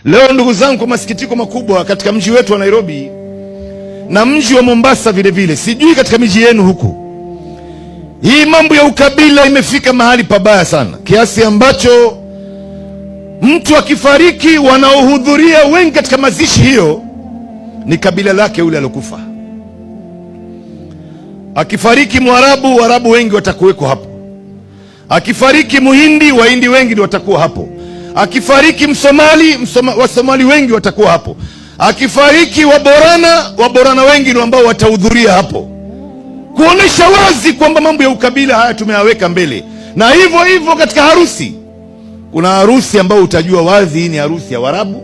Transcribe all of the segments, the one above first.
Leo ndugu zangu, kwa masikitiko makubwa, katika mji wetu wa Nairobi na mji wa Mombasa vile vile, sijui katika miji yenu huku, hii mambo ya ukabila imefika mahali pabaya sana, kiasi ambacho mtu akifariki, wanaohudhuria wengi katika mazishi hiyo ni kabila lake yule alokufa. Akifariki Mwarabu, Waarabu wengi watakuweko hapo. Akifariki Muhindi, Wahindi wengi ndio watakuwa hapo. Akifariki Msomali, Wasomali wengi watakuwa hapo. Akifariki Waborana wengi ndio ambao watahudhuria hapo, kuonesha wazi kwamba mambo ya ukabila haya tumeyaweka mbele. Na hivyo hivyo katika harusi, kuna harusi ambao utajua wazi hii ni harusi ya Waarabu,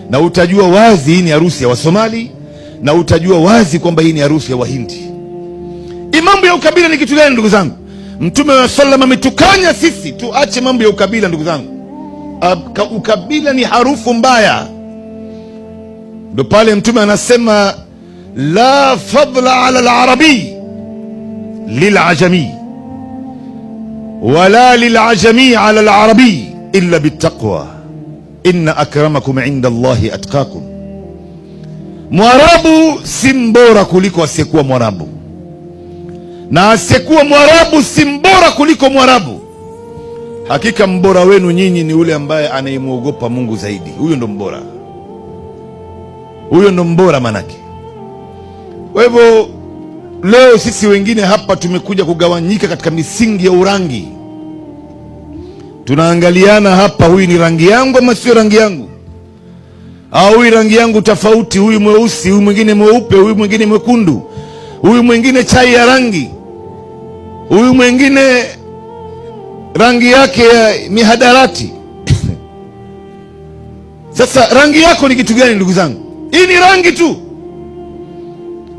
na utajua wazi hii ni harusi ya Wasomali, na utajua wazi kwamba hii ni harusi ya Wahindi. Hii mambo ya ukabila ni kitu gani ndugu zangu? Mtume wa sallam ametukanya sisi tuache mambo ya ukabila ndugu zangu. Ukabila ni harufu mbaya. Ndio pale Mtume anasema la fadla ala al-arabi lil-ajami wala lil-ajami ala al-arabi illa bittaqwa inna akramakum inda Allahi atqakum. Mwarabu si mbora kuliko asiyekuwa Mwarabu, na asiyekuwa Mwarabu si mbora kuliko Mwarabu. Hakika mbora wenu nyinyi ni ule ambaye anayemuogopa Mungu zaidi. Huyo ndo mbora, huyo ndo mbora manake. Kwa hivyo leo sisi wengine hapa tumekuja kugawanyika katika misingi ya urangi. Tunaangaliana hapa, huyu ni rangi yangu ama sio rangi yangu, au huyu rangi yangu tofauti, huyu mweusi, huyu mwingine mweupe, huyu mwingine mwekundu, huyu mwingine chai ya rangi, huyu mwingine rangi yake ya mihadarati. Sasa rangi yako ni kitu gani ndugu zangu? Hii ni rangi tu.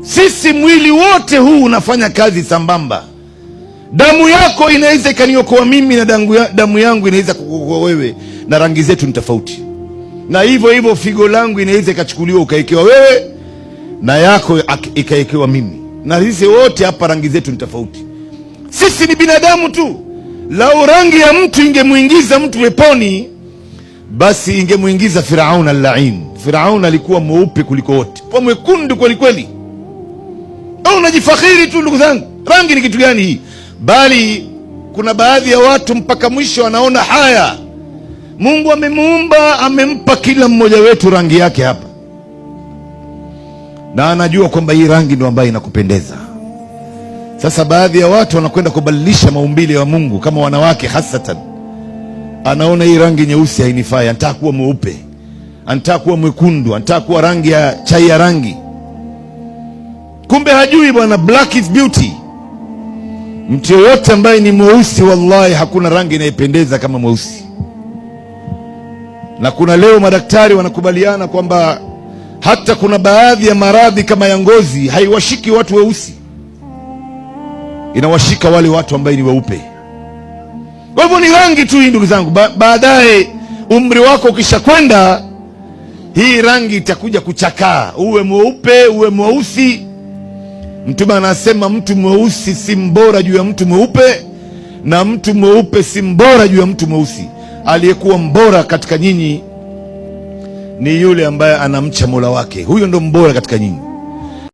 Sisi mwili wote huu unafanya kazi sambamba. Damu yako inaweza ikaniokoa mimi, na damu yangu inaweza kukuokoa wewe, na rangi zetu ni tofauti. Na hivyo hivyo figo langu inaweza ikachukuliwa ukaekewa wewe, na yako ikaekewa mimi, na sisi wote hapa rangi zetu ni tofauti. Sisi ni binadamu tu. Lau rangi ya mtu ingemuingiza mtu peponi, basi ingemuingiza Firaun al-la'in. Firaun alikuwa mweupe kuliko wote, kwa mwekundu kweli kweli. Au unajifakhiri tu ndugu zangu? Rangi ni kitu gani hii? Bali kuna baadhi ya watu mpaka mwisho wanaona haya. Mungu amemuumba, amempa kila mmoja wetu rangi yake hapa, na anajua kwamba hii rangi ndio ambayo inakupendeza. Sasa baadhi ya watu wanakwenda kubadilisha maumbile ya Mungu, kama wanawake hasatan. Anaona hii rangi nyeusi hainifai, anataka kuwa mweupe, anataka kuwa mwekundu, anataka kuwa rangi ya chai ya rangi. Kumbe hajui bwana, black is beauty. Mtu yoyote ambaye ni mweusi, wallahi hakuna rangi inayopendeza kama mweusi. Na kuna leo madaktari wanakubaliana kwamba hata kuna baadhi ya maradhi kama ya ngozi haiwashiki watu weusi, inawashika wale watu ambao ni weupe. Kwa hivyo ni rangi tu hii ndugu zangu. Baadaye umri wako ukishakwenda, hii rangi itakuja kuchakaa, uwe mweupe uwe mweusi. Mtume anasema mtu mweusi si mbora juu ya mtu mweupe, na mtu mweupe si mbora juu ya mtu mweusi. Aliyekuwa mbora katika nyinyi ni yule ambaye anamcha Mola wake, huyo ndo mbora katika nyinyi.